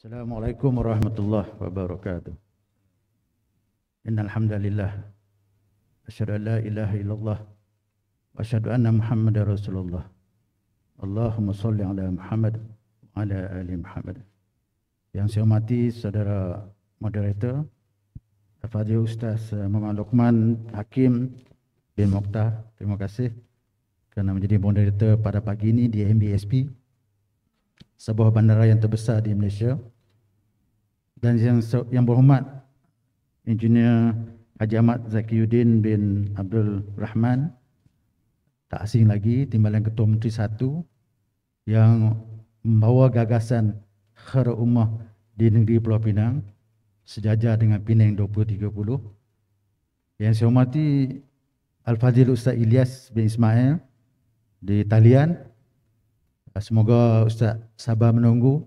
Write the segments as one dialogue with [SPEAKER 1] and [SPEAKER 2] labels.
[SPEAKER 1] Assalamualaikum warahmatullahi wabarakatuh. Innal hamdalillah asyhadu an la ilaha illallah wa asyhadu anna Muhammadar Rasulullah. Allahumma shalli ala Muhammad wa ala ali Muhammad. Yang saya hormati saudara moderator Al-Fadhil Ustaz Muhammad Luqman Hakim bin Mokhtar, terima kasih kerana menjadi moderator pada pagi ini di MBSP, sebuah bandara yang terbesar di Malaysia. Dan yang berhormat Engineer Haji Ahmad Zakiyuddin bin Abdul Rahman, tak asing lagi Timbalan Ketua Menteri 1 yang membawa gagasan Khairul Ummah di negeri Pulau Pinang sejajar dengan Penang 2030. Yang saya hormati Al-Fadhil Ustaz Ilyas bin Ismail di talian. Semoga Ustaz sabar menunggu.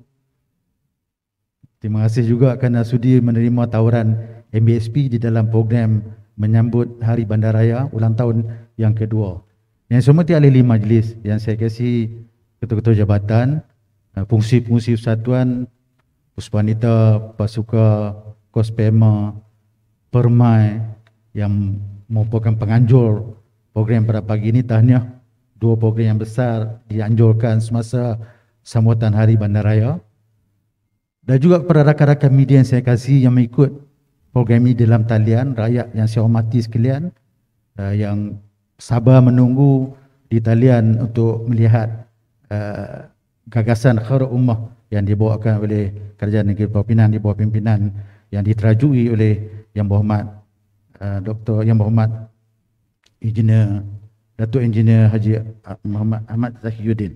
[SPEAKER 1] Terima kasih juga kerana sudi menerima tawaran MBSP di dalam program menyambut Hari Bandaraya ulang tahun yang kedua. Yang saya hormati ahli majlis, yang saya kasih ketua-ketua jabatan, fungsi-fungsi persatuan, Puspanita, Pasuka, Kospema, Permai yang merupakan penganjur program pada pagi ini. Tahniah, dua program yang besar dianjurkan semasa sambutan Hari Bandaraya. Dan juga kepada rakan-rakan media yang saya kasih yang mengikut program ini dalam talian, rakyat yang saya hormati sekalian, yang sabar menunggu di talian untuk melihat gagasan Khairul Ummah yang dibawakan oleh Kerajaan Negeri Pulau Pinang di bawah pimpinan yang diterajui oleh Yang Berhormat Dr. Yang Berhormat Datuk Engineer Haji Muhammad Ahmad Zakiyuddin.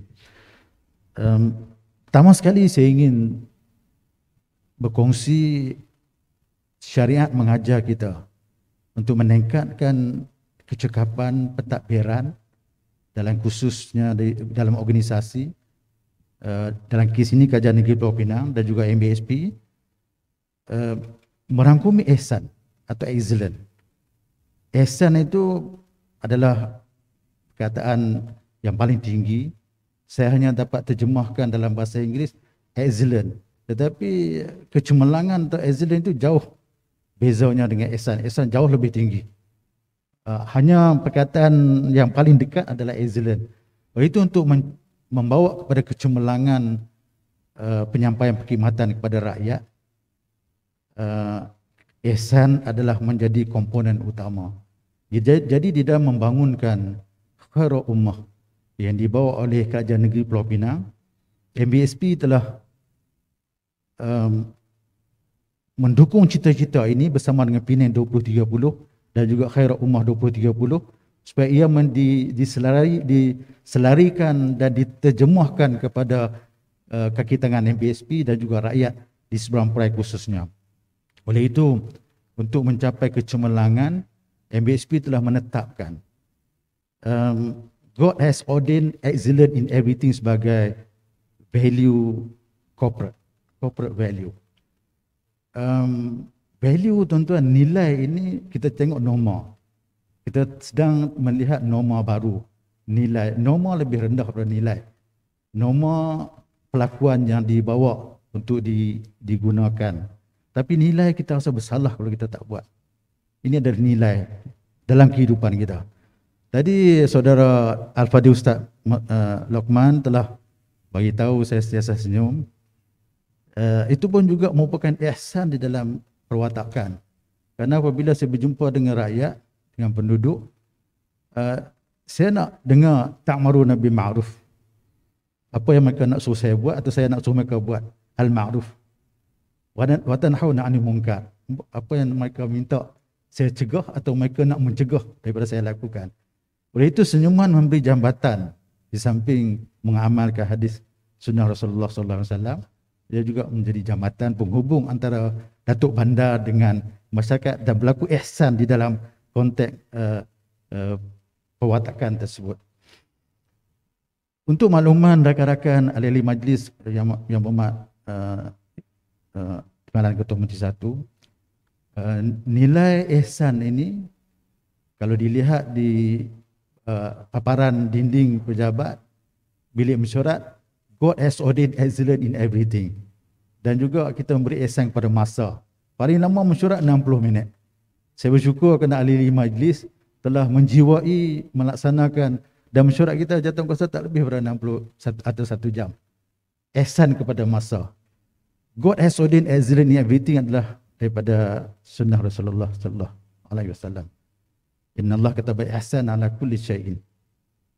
[SPEAKER 1] Pertama sekali saya ingin berkongsi syariat mengajar kita untuk meningkatkan kecekapan pentadbiran dalam khususnya dalam organisasi, dalam kes ini Kerajaan Negeri Pulau Pinang dan juga MBSP, merangkumi ihsan atau excellent. Ihsan itu adalah perkataan yang paling tinggi. Saya hanya dapat terjemahkan dalam bahasa Inggeris excellent. Tetapi kecemerlangan atau excellent itu jauh bezanya dengan ihsan. Ihsan jauh lebih tinggi. Hanya perkataan yang paling dekat adalah excellent. Itu untuk membawa kepada kecemerlangan penyampaian perkhidmatan kepada rakyat. Ihsan adalah menjadi komponen utama. Jadi di dalam membangunkan Khairul Ummah yang dibawa oleh Kerajaan Negeri Pulau Pinang, MBSP telah mendukung cita-cita ini bersama dengan Penang 2030 dan juga Khairul Ummah 2030 supaya ia diselarikan dan diterjemahkan kepada kaki tangan MBSP dan juga rakyat di seberang perai khususnya. Oleh itu, untuk mencapai kecemerlangan, MBSP telah menetapkan God has ordained excellence in everything sebagai value corporate value. Value tuan-tuan, nilai ini kita tengok norma. Kita sedang melihat norma baru. Nilai, norma lebih rendah daripada nilai. Norma pelakuan yang dibawa untuk digunakan. Tapi nilai kita rasa bersalah kalau kita tak buat. Ini adalah nilai dalam kehidupan kita. Tadi saudara Al-Fadhil Ustaz Luqman telah bagi tahu, saya sentiasa senyum. Itu pun juga merupakan ihsan di dalam perwatakan. Kerana apabila saya berjumpa dengan rakyat, dengan penduduk, saya nak dengar ta'maruna bil ma'ruf. Apa yang mereka nak suruh saya buat atau saya nak suruh mereka buat al-ma'ruf. Wa tanhauna 'anil munkar. Apa yang mereka minta saya cegah atau mereka nak mencegah daripada saya lakukan. Oleh itu senyuman memberi jambatan di samping mengamalkan hadis sunnah Rasulullah sallallahu alaihi wasallam. Dia juga menjadi jambatan penghubung antara Datuk Bandar dengan masyarakat dan berlaku ihsan di dalam konteks perwatakan tersebut. Untuk makluman rakan-rakan ahli majlis yang berhormat Timbalan Ketua Menteri 1, nilai ihsan ini kalau dilihat di paparan dinding pejabat bilik mesyuarat, God has ordained excellence in everything. Dan juga kita memberi ihsan kepada masa. Paling lama mesyuarat 60 minit. Saya bersyukur kerana ahli majlis telah menjiwai melaksanakan, dan mesyuarat kita jatuh kuasa tak lebih daripada 60 atau 1 jam. Ihsan kepada masa. God has ordained excellent in everything adalah daripada sunnah Rasulullah sallallahu alaihi wasallam. Inna Allah kataba ihsan ala kulli syai'in.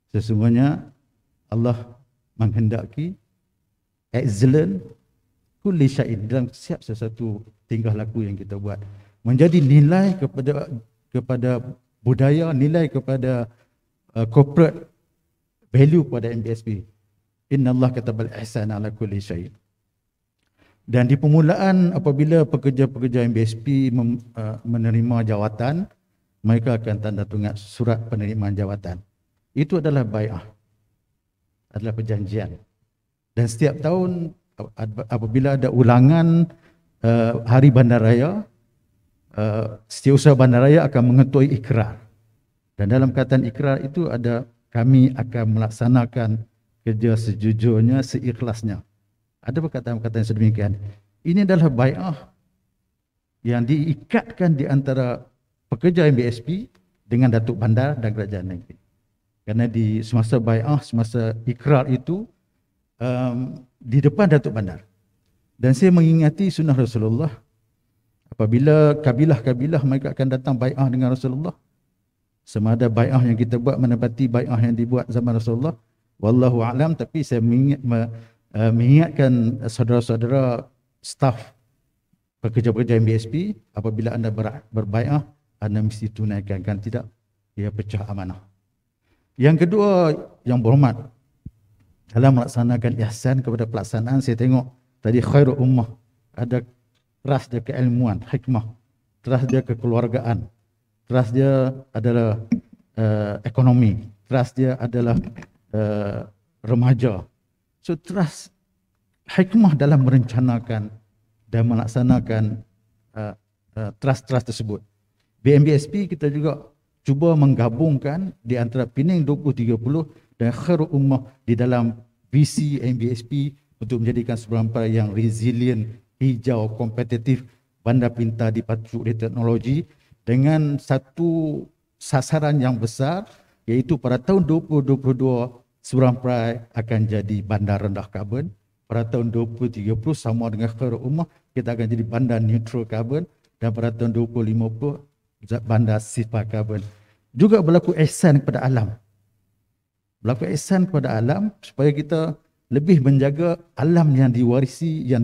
[SPEAKER 1] Sesungguhnya Allah menghendaki excellent kulli syai'in dalam setiap sesuatu tingkah laku yang kita buat. Menjadi nilai kepada budaya, nilai kepada corporate value kepada MBSP. Inna Allah katabal ihsan ala kulli syai'in. Dan di permulaan apabila pekerja-pekerja MBSP menerima jawatan, mereka akan tanda tangan surat penerimaan jawatan. Itu adalah bai'ah, adalah perjanjian. Dan setiap tahun apabila ada ulangan Hari Bandaraya, Setiausaha Bandaraya akan mengetuai ikrar. Dan dalam kataan ikrar itu ada, kami akan melaksanakan kerja sejujurnya, seikhlasnya. Ada perkataan-perkataan sedemikian. Ini adalah bai'ah yang diikatkan di antara pekerja MBSP dengan Datuk Bandar dan Kerajaan Negeri. Kerana di semasa bai'ah, semasa ikrar itu, di depan Datuk Bandar. Dan saya mengingati sunnah Rasulullah, apabila kabilah-kabilah mereka akan datang bai'ah dengan Rasulullah, sama ada bai'ah yang kita buat menepati bai'ah yang dibuat zaman Rasulullah, wallahu a'lam, tapi saya mengingatkan saudara-saudara staf pekerja-pekerja MBSP, apabila anda berbai'ah, anda mesti tunaikan, kan tidak, ia pecah amanah. Yang kedua, yang berhormat, dalam melaksanakan ihsan kepada pelaksanaan, saya tengok tadi khairul ummah, ada teras dia keilmuan, hikmah, teras dia kekeluargaan, teras dia adalah ekonomi, teras dia adalah remaja. So teras hikmah dalam merencanakan dan melaksanakan teras-teras tersebut. BMBSP kita juga cuba menggabungkan di antara Pening 2030 dan Khairul Ummah di dalam visi MBSP untuk menjadikan Seberang yang resilient, hijau, kompetitif, bandar pintar dipacu oleh teknologi dengan satu sasaran yang besar, iaitu pada tahun 2022 Seberang akan jadi bandar rendah karbon. Pada tahun 2030 sama dengan Khairul Ummah, kita akan jadi bandar neutral karbon, dan pada tahun 2050 bandar sifar karbon. Juga berlaku ihsan kepada alam. Berlaku ihsan kepada alam supaya kita lebih menjaga alam yang diwarisi, yang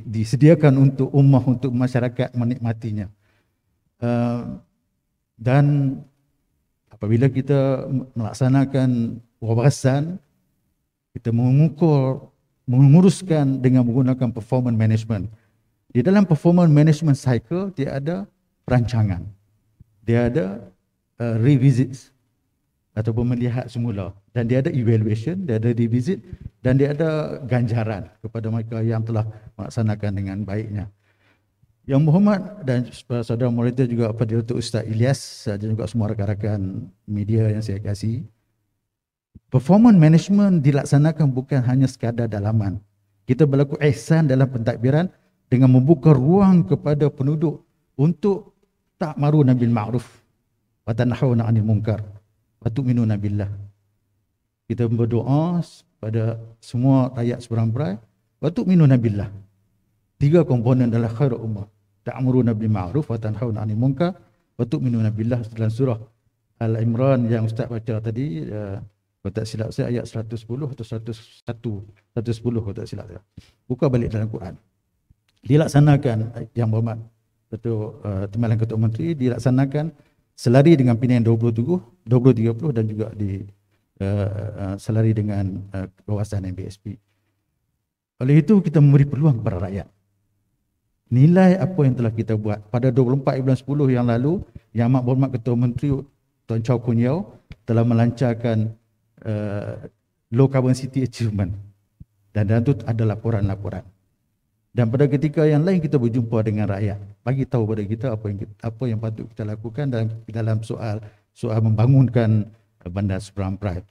[SPEAKER 1] disediakan untuk ummah, untuk masyarakat menikmatinya. Dan apabila kita melaksanakan wawasan, kita menguruskan dengan menggunakan performance management. Di dalam performance management cycle, dia ada perancangan, dia ada revisit ataupun melihat semula, dan dia ada evaluation, dia ada revisit, dan dia ada ganjaran kepada mereka yang telah melaksanakan dengan baiknya. Yang berhormat dan saudara moderator juga Fadilatul Datuk Ustaz Ilyas dan juga semua rakan-rakan media yang saya kasihi, performance management dilaksanakan bukan hanya sekadar dalaman. Kita berlaku ihsan dalam pentadbiran dengan membuka ruang kepada penduduk untuk ta'maruna bil ma'ruf wa tanhauna 'anil munkar wa tu'minuna billah. Kita berdoa pada semua rakyat Seberang Perai, wa tu'minuna billah. 3 komponen adalah khairul ummah. Ta'muruna bil ma'ruf wa tanhauna 'anil munkar wa tu'minuna billah, dalam surah Al-Imran yang Ustaz baca tadi, kalau tak silap saya ayat 110 atau 110 kalau tak silap saya. Buka balik dalam Quran. Dilaksanakan yang berhormat Datuk Timbalan Ketua Menteri, dilaksanakan selari dengan Penang 2030 dan juga selari dengan kawasan MBSP. Oleh itu kita memberi peluang kepada rakyat. Nilai apa yang telah kita buat pada 24 bulan 10 yang lalu, Yang Amat Berhormat Ketua Menteri Tuan Chow Kun Yeow telah melancarkan Low Carbon City Achievement, dan dalam itu ada laporan-laporan. Dan pada ketika yang lain kita berjumpa dengan rakyat, bagi tahu kepada kita apa yang patut kita lakukan dalam soal membangunkan bandar Seberang Perai.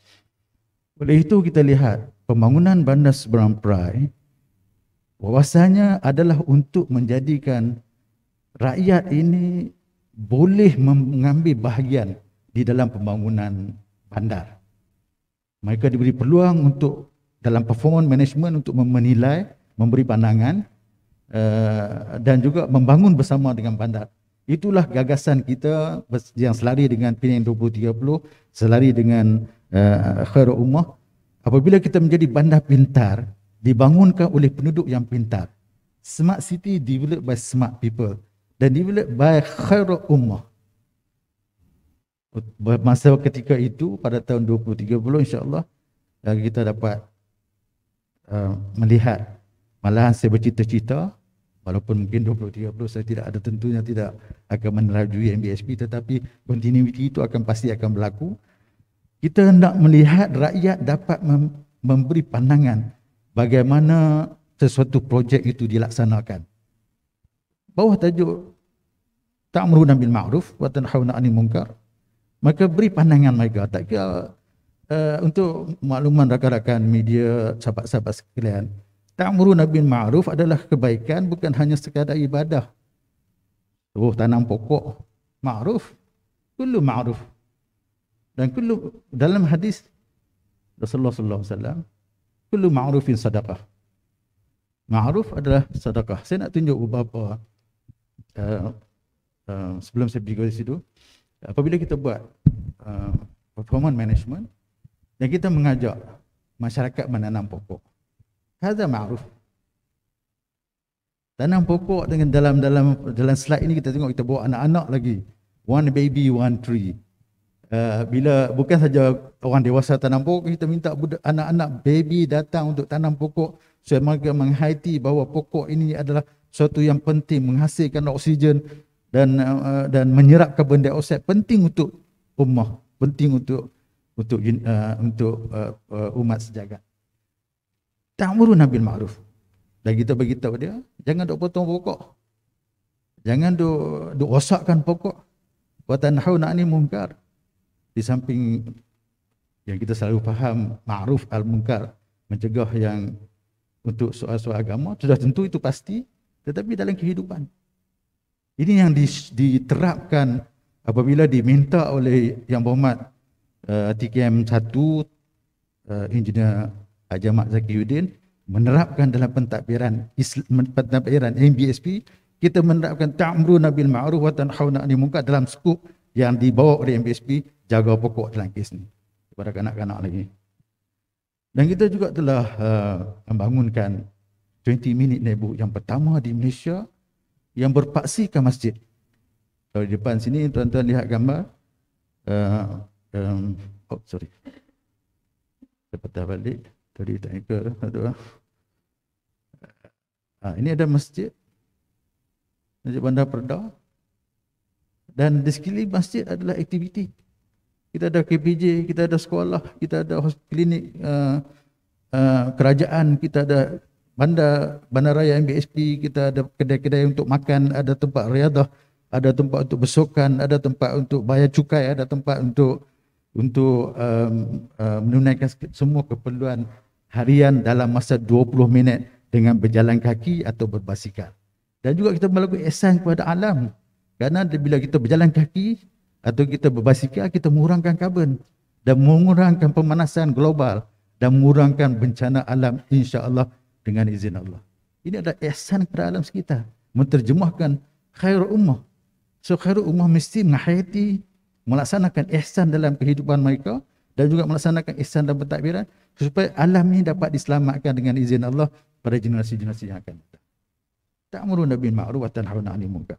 [SPEAKER 1] Oleh itu kita lihat pembangunan bandar Seberang Perai bahwasanya adalah untuk menjadikan rakyat ini boleh mengambil bahagian di dalam pembangunan bandar. Mereka diberi peluang untuk dalam performance management untuk menilai, memberi pandangan dan juga membangun bersama dengan bandar. Itulah gagasan kita yang selari dengan Penang 2030, selari dengan Khairul Ummah. Apabila kita menjadi bandar pintar, dibangunkan oleh penduduk yang pintar. Smart city developed by smart people dan developed by Khairul Ummah. Masa ketika itu pada tahun 2030 insya-Allah kita dapat melihat, malahan saya bercita-cita, walaupun mungkin 2030 saya tidak ada, tentunya tidak akan menerajui MBSP, tetapi continuity itu pasti akan berlaku. Kita hendak melihat rakyat dapat memberi pandangan bagaimana sesuatu projek itu dilaksanakan. Bawah tajuk ta'muruna bil ma'ruf wa tanhauna 'anil munkar. Maka beri pandangan mereka. Tak kira untuk makluman rakan-rakan media, sahabat-sahabat sekalian, ta'muruna bil ma'ruf adalah kebaikan, bukan hanya sekadar ibadah. Tanam pokok ma'ruf, kullu ma'ruf. Dan kullu, dalam hadis Rasulullah sallallahu alaihi wasallam, kullu ma'rufin sadaqah. Ma'ruf adalah sedekah. Saya nak tunjuk beberapa sebelum saya pergi ke situ. Apabila kita buat performance management dan kita mengajak masyarakat menanam pokok, hadza ma'ruf. Tanam pokok dengan dalam slide ini kita tengok kita bawa anak-anak lagi. One baby, one tree. Bila bukan saja orang dewasa tanam pokok, kita minta anak-anak baby datang untuk tanam pokok supaya mereka menghayati bahawa pokok ini adalah sesuatu yang penting, menghasilkan oksigen dan menyerap karbon dioksida, penting untuk ummah, penting untuk umat sejagat. Ta'muruna bil ma'ruf. Dan kita bagi tahu dia, jangan duk potong pokok. Jangan duk rosakkan pokok. Wa tanhauna 'anil munkar. Di samping yang kita selalu faham ma'ruf al-munkar, mencegah yang untuk soal-soal agama, sudah tentu itu pasti, tetapi dalam kehidupan. Ini yang diterapkan apabila diminta oleh Yang Berhormat TKM 1 Engineer Haji Ahmad Zakiyuddin menerapkan dalam pentadbiran MBSP. Kita menerapkan ta'muruna bil ma'ruf wa tanhauna 'anil munkar dalam skop yang dibawa oleh MBSP, jaga pokok dalam kes ni kepada kanak-kanak lagi. Dan kita juga telah membangunkan 20 minute neighborhood yang pertama di Malaysia yang berpaksikan masjid. Kalau di depan sini tuan-tuan lihat gambar, sorry, saya patah balik tadi tak ikut. Ini ada masjid Bandar Perda, dan di sekeliling masjid adalah aktiviti. Kita ada KPJ, kita ada sekolah, kita ada klinik kerajaan, kita ada bandaraya MBSP, kita ada kedai-kedai untuk makan, ada tempat riadah, ada tempat untuk bersukan, ada tempat untuk bayar cukai, ada tempat untuk menunaikan semua keperluan harian dalam masa 20 minit dengan berjalan kaki atau berbasikal. Dan juga kita melakukan ihsan kepada alam. Kerana bila kita berjalan kaki atau kita berbasikal, kita mengurangkan karbon dan mengurangkan pemanasan global dan mengurangkan bencana alam, insya-Allah dengan izin Allah. Ini adalah ihsan kepada alam sekitar, menterjemahkan khairul ummah. So khairul ummah mesti menghayati, melaksanakan ihsan dalam kehidupan mereka dan juga melaksanakan ihsan dalam pentadbiran supaya alam ini dapat diselamatkan dengan izin Allah pada generasi-generasi yang akan datang. Ta'muruna bil ma'ruf wa tanhauna 'anil munkar.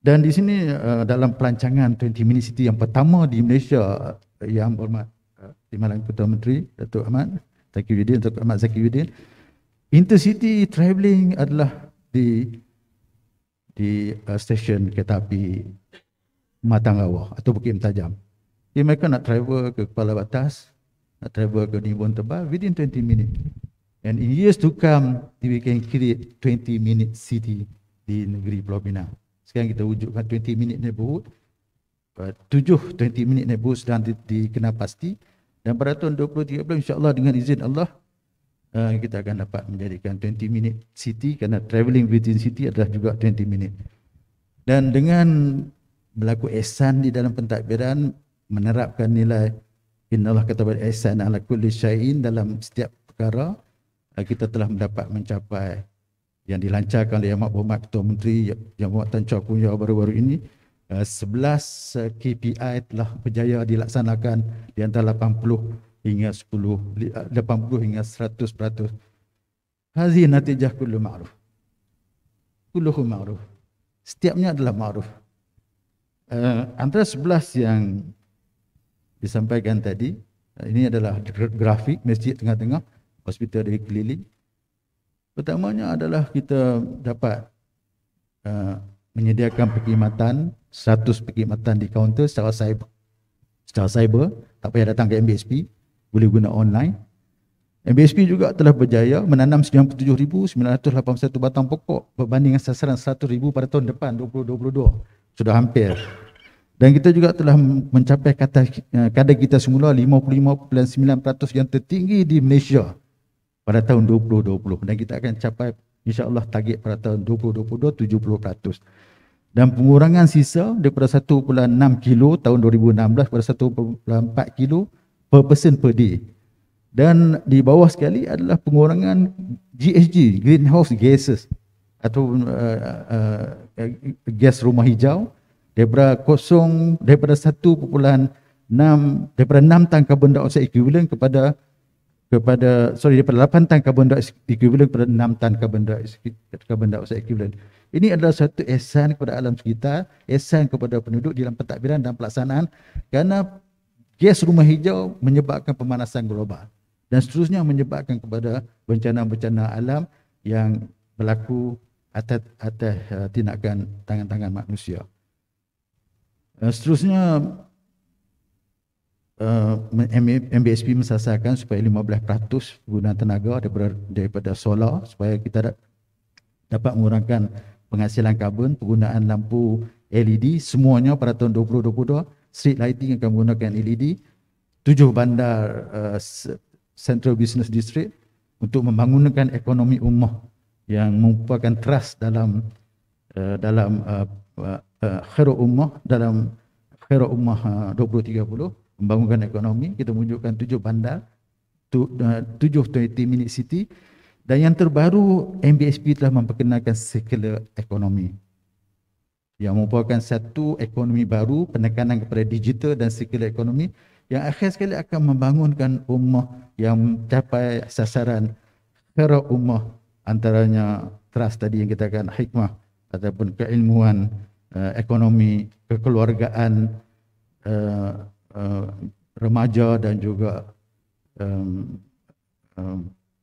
[SPEAKER 1] Dan di sini dalam perancangan 20 Minute City yang pertama di Malaysia, Yang Berhormat Timbalan Ketua Menteri Datuk Ahmad Zakiyuddin, intercity travelling adalah di stesen kereta api Matang Rawah atau Bukit Mentajam. Jadi mereka nak travel ke Kepala Batas, nak travel ke Nibun Tebal within 20 minutes. And in years to come, we can create 20 minute city di negeri Pulau Pinang. Sekarang kita wujudkan 20 minute neighborhood. 7 20 minute neighborhood sedang dikenal pasti. Dan pada tahun 2030 insya-Allah dengan izin Allah kita akan dapat menjadikan 20 minute city, kerana travelling within city adalah juga 20 minute. Dan dengan berlaku ihsan di dalam pentadbiran, menerapkan nilai innallaha katabal ihsana ala kulli syai'in dalam setiap perkara, kita telah mencapai yang dilancarkan oleh Yang Berhormat Ketua Menteri Yang Berhormat Tan Chua Koon Yeow baru-baru ini. 11 KPI telah berjaya dilaksanakan di antara 80 hingga 100%. Hazi natijah kullu ma'ruf. Kulluhu ma'ruf. Setiapnya adalah ma'ruf. Antara 11 yang disampaikan tadi, ini adalah grafik masjid tengah-tengah, hospital dari keliling. Pertamanya adalah kita dapat menyediakan perkhidmatan, 100 perkhidmatan di kaunter secara cyber, tak payah datang ke MBSP, boleh guna online. MBSP juga telah berjaya menanam 97,981 batang pokok berbanding sasaran 100,000 pada tahun depan 2022. Sudah hampir. Dan kita juga telah mencapai kadar kita semula 55.9% yang tertinggi di Malaysia pada tahun 2020. Dan kita akan capai insya-Allah target pada tahun 2022 70%. Dan pengurangan sisa daripada 1.6 kilo tahun 2016 pada 1.4 kilo per person per day. Dan di bawah sekali adalah pengurangan GHG, greenhouse gases, atau gas rumah hijau daripada 6 tan karbon dioksida equivalent daripada 8 tan karbon dioksida equivalent kepada 6 tan karbon dioksida equivalent. Ini adalah satu ihsan kepada alam sekitar, ihsan kepada penduduk dalam pentadbiran dan pelaksanaan, kerana gas rumah hijau menyebabkan pemanasan global dan seterusnya menyebabkan kepada bencana-bencana alam yang berlaku atas tindakan tangan-tangan manusia. Seterusnya MBSP mensasarkan supaya 15% penggunaan tenaga daripada solar, supaya kita dapat mengurangkan penghasilan karbon. Penggunaan lampu LED semuanya pada tahun 2022, street lighting akan menggunakan LED. 7 bandar Central Business District untuk membangunkan ekonomi ummah yang merupakan trust dalam Khairul Ummah, dalam Khairul Ummah 2030, membangunkan ekonomi. Kita menunjukkan 7 bandar, 7 20 minute city. Dan yang terbaru, MBSP telah memperkenalkan circular economy yang merupakan satu ekonomi baru, penekanan kepada digital dan circular economy, yang akhir sekali akan membangunkan ummah yang mencapai sasaran Khairul Ummah, antaranya trust tadi yang kita katakan, hikmah ataupun keilmuan, ekonomi, kekeluargaan, remaja, dan juga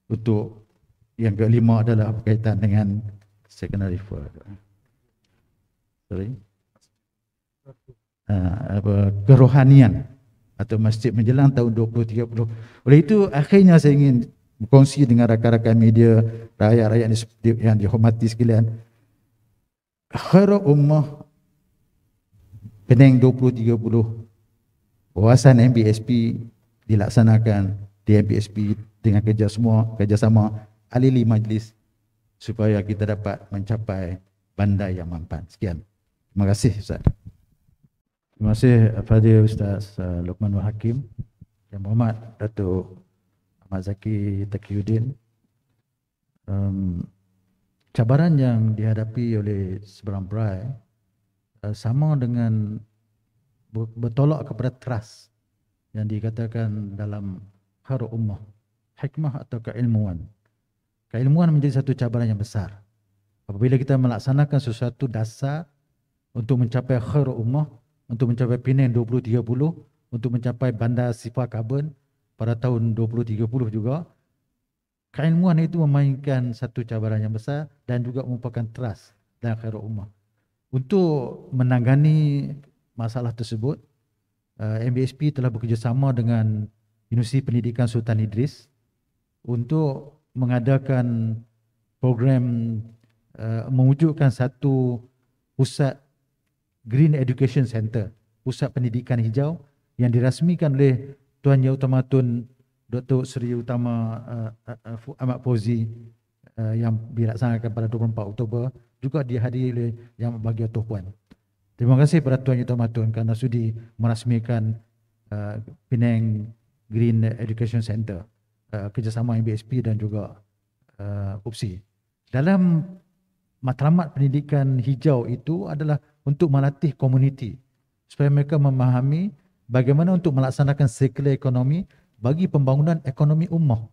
[SPEAKER 1] untuk yang kelima adalah berkaitan dengan secondary kerohanian atau masjid menjelang tahun 2030. Oleh itu akhirnya saya ingin berkongsi dengan rakan-rakan media, rakyat-rakyat yang dihormati sekalian, Khairul Ummah Penang 2030, wawasan MBSP dilaksanakan di MBSP dengan kerjasama ahli majlis supaya kita dapat mencapai bandar yang mampan. Sekian. Terima kasih Ustaz. Terima kasih Fadil Ustaz Luqmanul Hakim, Yang Berhormat Datuk Ahmad Zaki Taqiyuddin. Cabaran yang dihadapi oleh seberang berai sama dengan bertolak kepada trust yang dikatakan dalam Khairul Ummah, hikmah atau keilmuan. Keilmuan menjadi satu cabaran yang besar. Apabila kita melaksanakan sesuatu dasar untuk mencapai Khairul Ummah, untuk mencapai Penang 2030, untuk mencapai bandar sifar karbon pada tahun 2030 juga, keilmuan itu memainkan satu cabaran yang besar dan juga merupakan trust dalam Khairul Ummah. Untuk menangani masalah tersebut, MBSP telah bekerjasama dengan Universiti Pendidikan Sultan Idris untuk mengadakan program mewujudkan satu pusat Green Education Center, pusat pendidikan hijau yang dirasmikan oleh Tuan Yang Utama Tun Dr. Seri Utama Ahmad Fauzi yang dilaksanakan pada 24 Oktober juga dihadiri oleh Yang Berbahagia Tuan Puan. Terima kasih kepada Tuan Yang Terhormat kerana sudi merasmikan Penang Green Education Center kerjasama MBSP dan juga UPSI. Dalam matlamat pendidikan hijau itu adalah untuk melatih komuniti supaya mereka memahami bagaimana untuk melaksanakan circular ekonomi bagi pembangunan ekonomi ummah,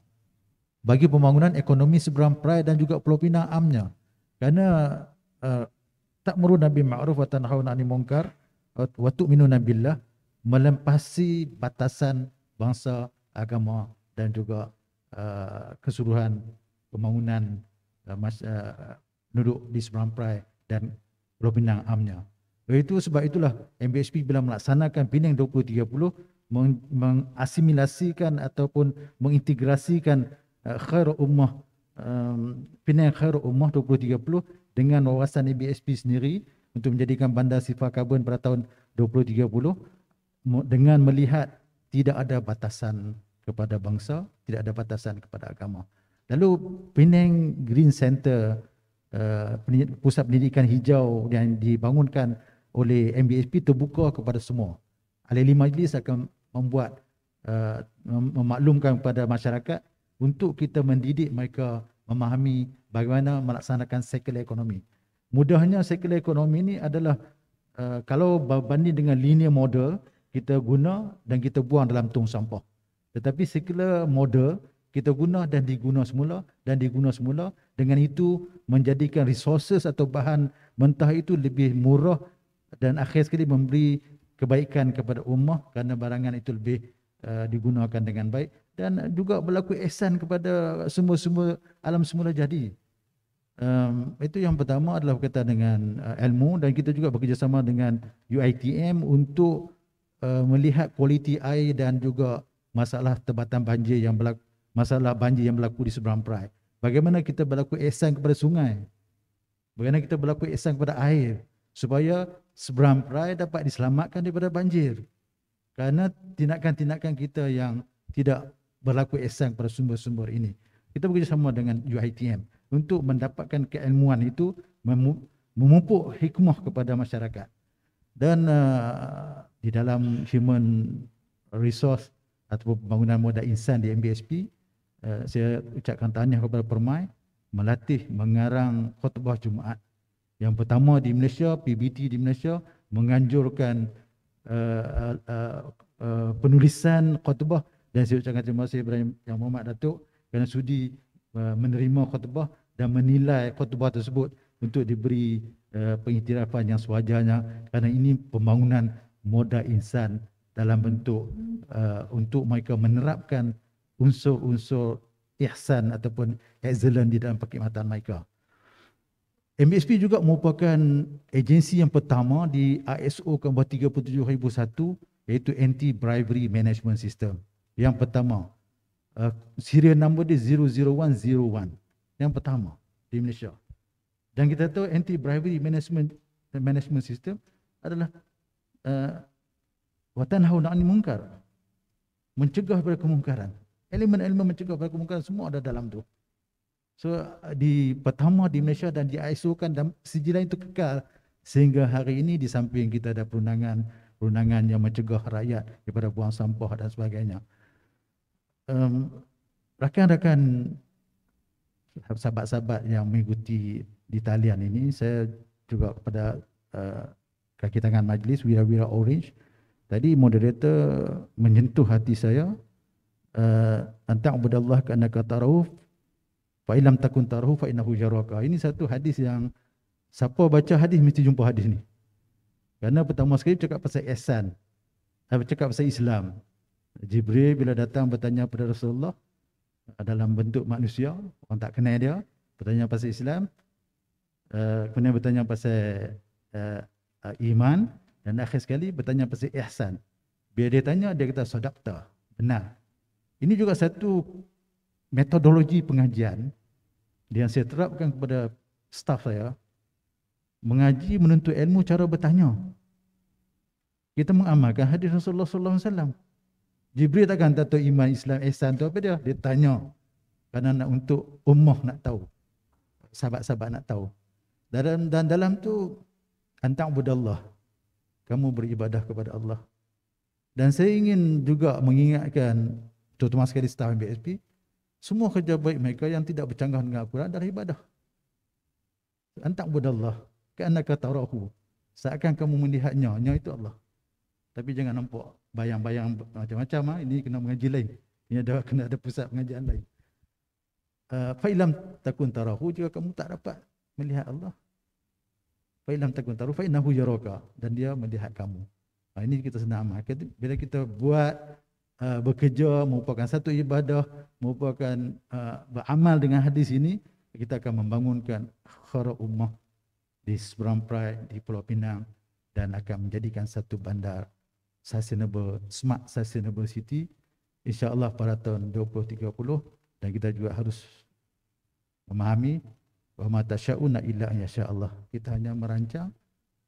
[SPEAKER 1] bagi pembangunan ekonomi seberang perai dan juga Pulau Pinang amnya. Kerana ta'muruna bil ma'ruf wa tanhauna 'anil munkar wa tu'minuna billah, melempasi batasan bangsa, agama dan juga keseluruhan pembangunan penduduk di seberang perai dan Pulau Pinang amnya. Sebab itulah MBSP bila melaksanakan Penang 2030 mengasimilasikan ataupun mengintegrasikan Khairul Ummah, Penang Khairul Ummah 2030 dengan wawasan MBSP sendiri untuk menjadikan bandar sifar karbon pada tahun 2030 dengan melihat tidak ada batasan kepada bangsa, tidak ada batasan kepada agama. Lalu Penang Green Center, pusat pendidikan hijau yang dibangunkan oleh MBSP terbuka kepada semua. Ahli majlis akan membuat memaklumkan kepada masyarakat untuk kita mendidik mereka memahami bagaimana melaksanakan circular ekonomi. Mudahnya circular ekonomi ini adalah kalau berbanding dengan linear model, kita guna dan kita buang dalam tong sampah. Tetapi circular model kita guna dan diguna semula dan diguna semula, dengan itu menjadikan resources atau bahan mentah itu lebih murah dan akhir sekali memberi kebaikan kepada ummah kerana barangan itu lebih digunakan dengan baik dan juga berlaku ihsan kepada semua alam semula jadi. Itu yang pertama adalah berkaitan dengan ilmu, dan kita juga bekerjasama dengan UiTM untuk melihat kualiti air dan juga masalah tebatan banjir yang berlaku, masalah banjir yang berlaku di seberang perai. Bagaimana kita berlaku ihsan kepada sungai, bagaimana kita berlaku ihsan kepada air supaya seberang perai dapat diselamatkan daripada banjir. Kerana tindakan-tindakan kita yang tidak berlaku ihsan kepada sumber-sumber ini. Kita bekerjasama dengan UiTM untuk mendapatkan keilmuan itu, memupuk hikmah kepada masyarakat. Dan di dalam human resource atau pembangunan modal insan di MBSP, saya ucapkan tahniah kepada Permai melatih mengarang khutbah Jumaat. Yang pertama di Malaysia, PBT di Malaysia menganjurkan penulisan khutbah, dan saya ucapkan terima kasih kepada Yang Muhammad Datuk kerana sudi menerima khutbah dan menilai khutbah tersebut untuk diberi pengiktirafan yang sewajarnya, kerana ini pembangunan modal insan dalam bentuk untuk mereka menerapkan unsur-unsur ihsan ataupun excellent di dalam perkhidmatan mereka. MBSP juga merupakan agensi yang pertama di ISO nombor 37001, iaitu Anti-Bribery Management System. Yang pertama, serial number dia 00101, yang pertama di Malaysia. Dan kita tahu Anti-Bribery Management System adalah wa tanhauna 'anil munkar, mencegah daripada kemungkaran. Elemen-elemen mencegah daripada kemungkaran semua ada dalam tu. So di pertama di Malaysia dan di ISO kan, dan sejilan itu kekal sehingga hari ini. Di samping kita ada perundangan yang mencegah rakyat daripada buang sampah dan sebagainya. Rakan-rakan sahabat-sahabat yang mengikuti di talian ini, saya juga kepada kaki tangan majlis Wira-Wira Orange, tadi moderator menyentuh hati saya tentang ubudallah ka'annaka tarahu fa illam takun tarahu fa innahu yaraka. Ini satu hadis yang siapa baca hadis mesti jumpa hadis ni. Kerana pertama sekali cakap pasal ihsan, cakap pasal Islam. Jibril bila datang bertanya kepada Rasulullah dalam bentuk manusia, orang tak kenal dia, bertanya pasal Islam, kemudian bertanya pasal iman, dan akhir sekali bertanya pasal ihsan. Bila dia tanya, dia kata sadaqta, benar. Ini juga satu metodologi pengajian yang saya terapkan kepada staf saya. Mengaji, menuntut ilmu, cara bertanya. Kita mengamalkan hadis Rasulullah sallallahu alaihi wasallam. Jibril takkan tahu iman, Islam, ihsan tu apa dia? Dia tanya. Kerana nak untuk ummah nak tahu. Sahabat-sahabat nak tahu. Dan dalam tu anta'budallah. Kamu beribadah kepada Allah. Dan saya ingin juga mengingatkan terutama sekali staf BSP, semua kerja baik mereka yang tidak bercanggah dengan Al-Quran adalah ibadah. Anta'budallah ka'annaka tarahu. Seakan kamu melihatnya, nya itu Allah. Tapi jangan nampak bayang-bayang macam-macam, ini kena mengaji lain. Ini kena ada pusat pengajian lain. Fa'ilam takun tarahu, jika kamu tak dapat melihat Allah. Fa'ilam takun tarahu fa'innahu yaraka, dan dia melihat kamu. Ini kita senang amal. Bila kita buat bekerja merupakan satu ibadah, merupakan beramal dengan hadis ini, kita akan membangunkan khara ummah di Seberang Perai, di Pulau Pinang, dan akan menjadikan satu bandar sustainable, smart sustainable city, insya-Allah pada tahun 2030. Dan kita juga harus memahami bahawa tasya'una illa an yasha Allah. Kita hanya merancang,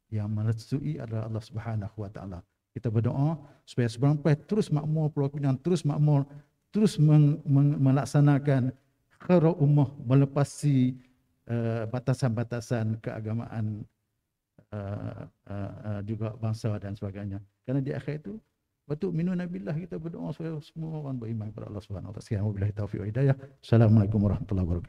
[SPEAKER 1] yang merestui adalah Allah Subhanahu wa taala. Kita berdoa supaya Seberang Perai terus makmur, Pulau Pinang terus makmur, terus melaksanakan khara ummah, melepasi batasan-batasan keagamaan, juga bangsa dan sebagainya. Kerana di akhir itu waktu minuna billah, kita berdoa supaya semua orang beriman kepada Allah Subhanahu wa taala. Wabillahi taufiq wa hidayah. Assalamualaikum warahmatullahi wabarakatuh.